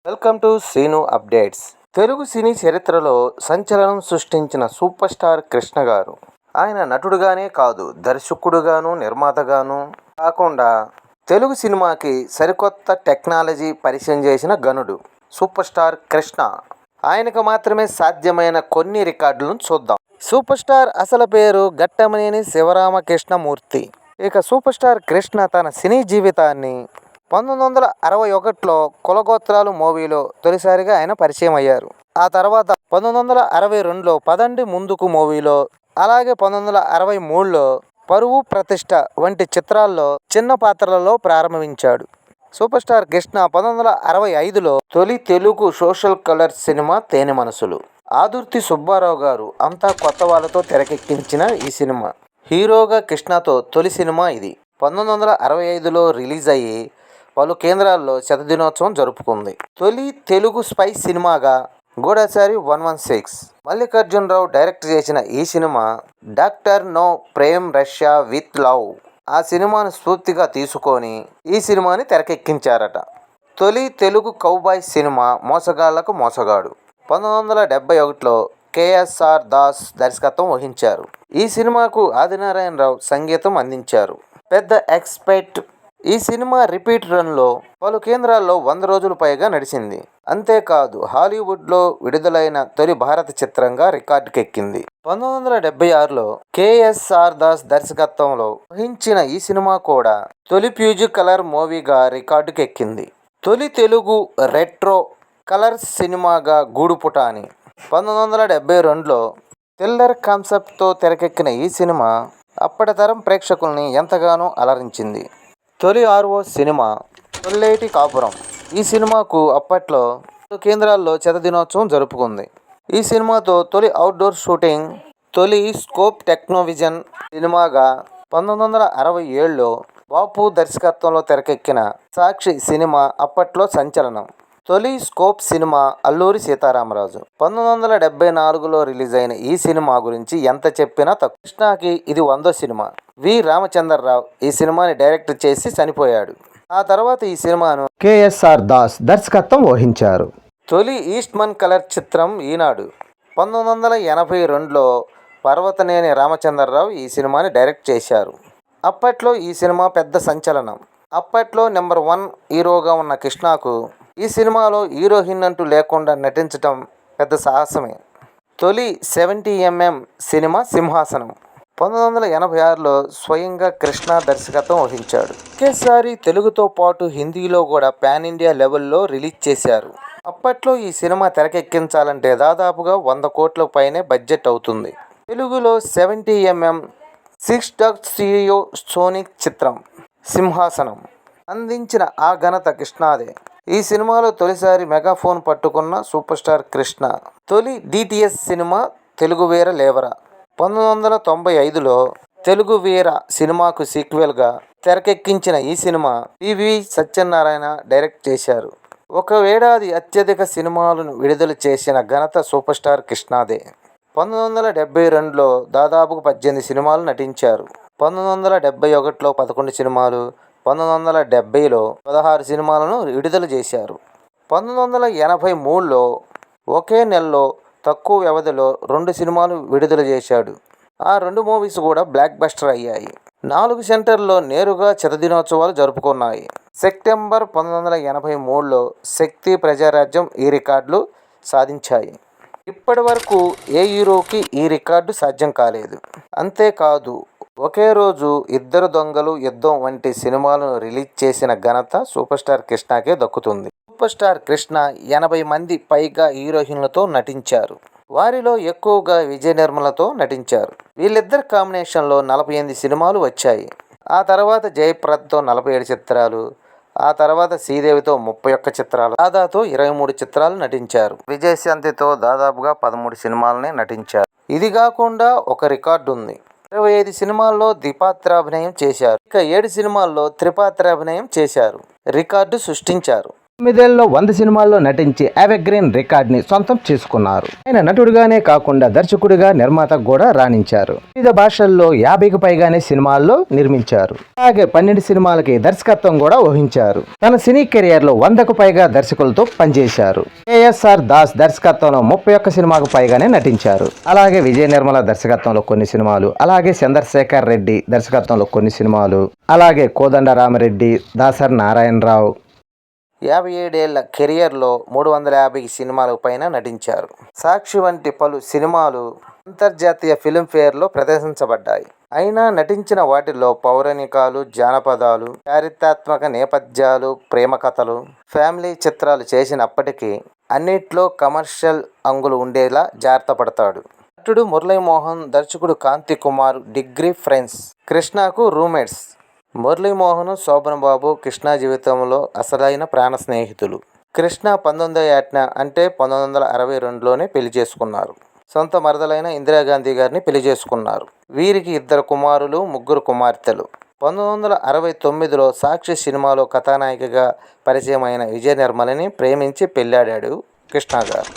Welcome to Seenu updates. Telugu సినీ చరిత్రలో సంచలనం సృష్టించిన సూపర్ స్టార్ కృష్ణ గారు. ఆయన నటుడుగానే కాదు, దర్శకుడుగాను, నిర్మాతగాను కాకుండా తెలుగు సినిమాకి సరికొత్త టెక్నాలజీ పరిచయం చేసిన ఘనుడు సూపర్ స్టార్ కృష్ణ. ఆయనకు మాత్రమే సాధ్యమైన కొన్ని రికార్డులను చూద్దాం. సూపర్ స్టార్ అసలు పేరు ఘట్టమనేని శివరామకృష్ణమూర్తి. ఇక సూపర్ స్టార్ కృష్ణ తన సినీ జీవితాన్ని 1961లో కులగోత్రాలు మూవీలో తొలిసారిగా ఆయన పరిచయం అయ్యారు. ఆ తర్వాత 1962లో పదండి ముందుకు మూవీలో, అలాగే 1963లో పరువు ప్రతిష్ట వంటి చిత్రాల్లో చిన్న పాత్రలలో ప్రారంభించాడు. సూపర్ స్టార్ కృష్ణ 1965లో తొలి తెలుగు సోషల్ కలర్ సినిమా తేనె మనసులు. ఆదుర్తి సుబ్బారావు గారు అంతా కొత్త వాళ్ళతో తెరకెక్కించిన ఈ సినిమా హీరోగా కృష్ణతో తొలి సినిమా ఇది. 1965లో రిలీజ్ అయ్యి పలు కేంద్రాల్లో శతదినోత్సవం జరుపుకుంది. తొలి తెలుగు స్పై సినిమాగా గూఢచారి 116 మల్లికార్జునరావు డైరెక్ట్ చేసిన ఈ సినిమా doctor no from Russia with love ఆ సినిమాను స్ఫూర్తిగా తీసుకొని ఈ సినిమాని తెరకెక్కించారట. తొలి తెలుగు కౌబాయ్ సినిమా మోసగాళ్లకు మోసగాడు 1971లో కేఎస్ఆర్ దాస్ దర్శకత్వం వహించారు. ఈ సినిమాకు ఆదినారాయణరావు సంగీతం అందించారు. పెద్ద ఎక్స్పెక్ట్ ఈ సినిమా రిపీట్ రన్లో పలు కేంద్రాల్లో 100 రోజులు పైగా నడిచింది. అంతేకాదు హాలీవుడ్లో విడుదలైన తొలి భారత చిత్రంగా రికార్డుకెక్కింది. 1976లో కేఎస్ఆర్ దాస్ దర్శకత్వంలో వహించిన ఈ సినిమా కూడా తొలి ఫ్యూజీ కలర్ మూవీగా రికార్డుకెక్కింది. తొలి తెలుగు రెట్రో కలర్ సినిమాగా గూడుపుటాని 1972లో థ్రిల్లర్ కాన్సెప్ట్తో తెరకెక్కిన ఈ సినిమా అప్పటి తరం ప్రేక్షకుల్ని ఎంతగానో అలరించింది. తొలి ఆర్ఓ సినిమా తొల్లేటి కాపురం. ఈ సినిమాకు అప్పట్లో కేంద్రాల్లో శతదినోత్సవం జరుపుకుంది. ఈ సినిమాతో తొలి అవుట్డోర్ షూటింగ్ తొలి స్కోప్ టెక్నోవిజన్ సినిమాగా 1967లో బాపు దర్శకత్వంలో తెరకెక్కిన సాక్షి సినిమా అప్పట్లో సంచలనం. తొలి స్కోప్ సినిమా అల్లూరి సీతారామరాజు. 1974లో రిలీజ్ అయిన ఈ సినిమా గురించి ఎంత చెప్పినా తక్కువ. కృష్ణకి ఇది 100వ సినిమా. వి రామచంద్రరావు ఈ సినిమాని డైరెక్ట్ చేసి చనిపోయాడు. ఆ తర్వాత ఈ సినిమాను కేఎస్ఆర్ దాస్ దర్శకత్వం వహించారు. తొలి ఈస్ట్మన్ కలర్ చిత్రం ఈనాడు. 1982లో పర్వతనేని రామచంద్రరావు ఈ సినిమాని డైరెక్ట్ చేశారు. అప్పట్లో ఈ సినిమా పెద్ద సంచలనం. అప్పట్లో నెంబర్ 1 హీరోగా ఉన్న కృష్ణకు ఈ సినిమాలో హీరోయిన్ అంటూ లేకుండా నటించడం పెద్ద సాహసమే. తొలి 70mm సినిమా సింహాసనం. 1986లో స్వయంగా కృష్ణ దర్శకత్వం వహించాడు. ఒకేసారి తెలుగుతో పాటు హిందీలో కూడా పాన్ ఇండియా లెవెల్లో రిలీజ్ చేశారు. అప్పట్లో ఈ సినిమా తెరకెక్కించాలంటే దాదాపుగా 100 కోట్ల పైనే బడ్జెట్ అవుతుంది. తెలుగులో 70mm 6 స్టీరియో సోనిక్ చిత్రం సింహాసనం అందించిన ఆ ఘనత కృష్ణదే. ఈ సినిమాలో తొలిసారి మెగాఫోన్ పట్టుకున్న సూపర్ స్టార్ కృష్ణ. తొలి డిటిఎస్ సినిమా తెలుగు వీర లేవరా. 1995లో తెలుగు వీర సినిమాకు సీక్వెల్గా తెరకెక్కించిన ఈ సినిమా పివి సత్యనారాయణ డైరెక్ట్ చేశారు. ఒక ఏడాది అత్యధిక సినిమాలను విడుదల చేసిన ఘనత సూపర్ స్టార్ కృష్ణదే. 1972లో దాదాపుగా 18 సినిమాలు నటించారు. 1971లో 11 సినిమాలు, 1970లో 16 సినిమాలను విడుదల చేశారు. 1983లో ఒకే నెలలో తక్కువ వ్యవధిలో 2 సినిమాలు విడుదల చేశాడు. ఆ 2 మూవీస్ కూడా బ్లాక్ బస్టర్ అయ్యాయి. 4 సెంటర్లో నేరుగా శతదినోత్సవాలు జరుపుకున్నాయి. సెప్టెంబర్ 1983లో శక్తి, ప్రజారాజ్యం ఈ రికార్డులు సాధించాయి. ఇప్పటి వరకు ఏ హీరోకి ఈ రికార్డు సాధ్యం కాలేదు. అంతేకాదు ఒకే రోజు ఇద్దరు దొంగలు, యుద్ధం వంటి సినిమాలను రిలీజ్ చేసిన ఘనత సూపర్ స్టార్ కృష్ణకే దక్కుతుంది. సూపర్ స్టార్ కృష్ణ 80 మంది పైగా హీరోయిన్లతో నటించారు. వారిలో ఎక్కువగా విజయ నిర్మలతో నటించారు. వీళ్ళిద్దరి కాంబినేషన్లో 48 సినిమాలు వచ్చాయి. ఆ తర్వాత జయప్రదతో 47 చిత్రాలు, ఆ తర్వాత శ్రీదేవితో 31 చిత్రాలు, రాధాతో 23 చిత్రాలు నటించారు. విజయశాంతితో దాదాపుగా 13 సినిమాలనే నటించారు. ఇది కాకుండా ఒక రికార్డు ఉంది. 25 సినిమాల్లో ద్విపాత్రాభినయం చేశారు. ఇక 7 సినిమాల్లో త్రిపాత్రాభినయం చేశారు. రికార్డు సృష్టించారు. తొమ్మిదేళ్లలో 100 సినిమాల్లో నటించి ఎవర్గ్రీన్ రికార్డ్ ని సొంతం చేసుకున్నారు. ఆయన నటుడుగానే కాకుండా దర్శకుడిగా, నిర్మాత కూడా రాణించారు. వివిధ భాషల్లో 50కి పైగానే సినిమాల్లో నిర్మించారు. అలాగే 12 సినిమాలకి దర్శకత్వం కూడా వహించారు. తన సినీ కెరియర్ లో 100కు పైగా దర్శకులతో పనిచేశారు. కేఎస్ఆర్ దాస్ దర్శకత్వంలో 31 సినిమాకు పైగానే నటించారు. అలాగే విజయ నిర్మల దర్శకత్వంలో కొన్ని సినిమాలు, అలాగే చంద్రశేఖర్ రెడ్డి దర్శకత్వంలో కొన్ని సినిమాలు, అలాగే కోదండ రామిరెడ్డి, దాసరి నారాయణరావు 57 ఏళ్ల కెరియర్లో 350 సినిమాలకు పైన నటించారు. సాక్షి వంటి పలు సినిమాలు అంతర్జాతీయ ఫిల్మ్ఫేర్లో ప్రదర్శించబడ్డాయి. అయినా నటించిన వాటిల్లో పౌరాణికాలు, జానపదాలు, చారిత్రాత్మక నేపథ్యాలు, ప్రేమ కథలు, ఫ్యామిలీ చిత్రాలు చేసినప్పటికీ అన్నిట్లో కమర్షియల్ అంగులు ఉండేలా జాగ్రత్త పడతాడు. నటుడు మురళీమోహన్, దర్శకుడు కాంతి కుమార్ డిగ్రీ ఫ్రెండ్స్. కృష్ణకు రూమ్మేట్స్. మురళీమోహన్, శోభన్ బాబు కృష్ణ జీవితంలో అసలైన ప్రాణ స్నేహితులు. కృష్ణ 19వ ఏటన అంటే 1962లోనే పెళ్లి చేసుకున్నారు. సొంత మరదలైన ఇందిరాగాంధీ గారిని పెళ్లి చేసుకున్నారు. వీరికి 2 కుమారులు, 3 కుమార్తెలు. 1969లో సాక్షి సినిమాలో కథానాయికగా పరిచయమైన విజయ నిర్మలని ప్రేమించి పెళ్లాడాడు కృష్ణ గారు.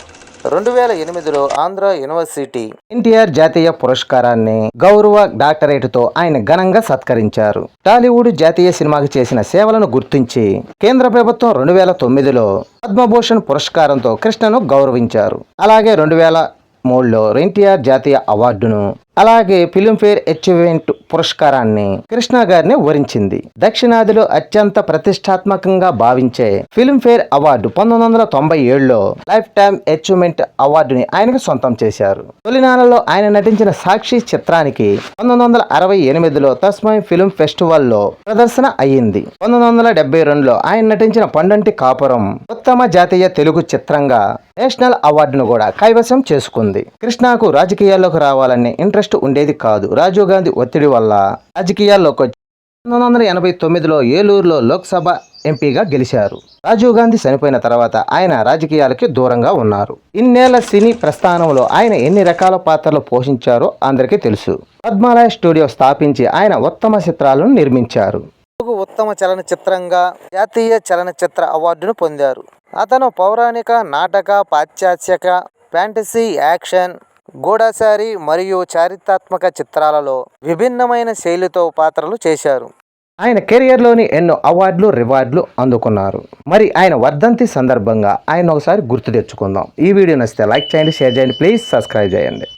2008లో ఆంధ్ర యూనివర్సిటీ ఎన్టీఆర్ జాతీయ పురస్కారాన్ని గౌరవ డాక్టరేట్తో ఆయన ఘనంగా సత్కరించారు. టాలీవుడ్ జాతీయ సినిమాకి చేసిన సేవలను గుర్తించి కేంద్ర ప్రభుత్వం 2009లో పద్మభూషణ్ పురస్కారంతో కృష్ణను గౌరవించారు. అలాగే 2003లో ఎన్టీఆర్ జాతీయ అవార్డును, అలాగే ఫిల్మ్ఫేర్ అచీవ్మెంట్ పురస్కారాన్ని కృష్ణ గారిని వరించింది. దక్షిణాదిలో అత్యంత ప్రతిష్టాత్మకంగా భావించే ఫిల్మ్ఫేర్ అవార్డు 1997లో లైఫ్ టైమ్ అచీవ్మెంట్ అవార్డుని ఆయనకు సొంతం చేశారు. తొలినాళ్లలో ఆయన నటించిన సాక్షి చిత్రానికి 1968లో తస్మై ఫిల్మ్ ఫెస్టివల్లో ప్రదర్శన అయ్యింది. 1972లో ఆయన నటించిన పండంటి కాపురం ఉత్తమ జాతీయ తెలుగు చిత్రంగా నేషనల్ అవార్డును కూడా కైవసం చేసుకుంది. కృష్ణకు రాజకీయాల్లోకి రావాలనే ఇంట్రెస్ట్ ఉండేది కాదు. రాజీవ్ గాంధీ ఒత్తిడి వల్ల రాజకీయాల్లోకి వచ్చి 1989లో ఏలూరులో లోక్సభ ఎంపీగా గెలిచారు. రాజీవ్ గాంధీ చనిపోయిన తర్వాత ఆయన రాజకీయాలకి దూరంగా ఉన్నారు. ఇన్నేళ్ల సినీ ప్రస్థానంలో ఆయన ఎన్ని రకాల పాత్రలు పోషించారో అందరికీ తెలుసు. పద్మాలయ స్టూడియో స్థాపించి ఆయన ఉత్తమ చిత్రాలను నిర్మించారు. ఉత్తమ చలనచిత్రంగా జాతీయ చలనచిత్ర అవార్డును పొందారు. అతను పౌరాణిక, నాటక, పాశ్చాత్యక, ఫ్యాంటసీ, యాక్షన్, గూఢచారి మరియు చారిత్రాత్మక చిత్రాలలో విభిన్నమైన శైలితో పాత్రలు చేశారు. ఆయన కెరియర్లోని ఎన్నో అవార్డులు, రివార్డులు అందుకున్నారు. మరి ఆయన వర్ధంతి సందర్భంగా ఆయన ఒకసారి గుర్తు తెచ్చుకుందాం. ఈ వీడియో నచ్చితే లైక్ చేయండి, షేర్ చేయండి, ప్లీజ్ సబ్స్క్రైబ్ చేయండి.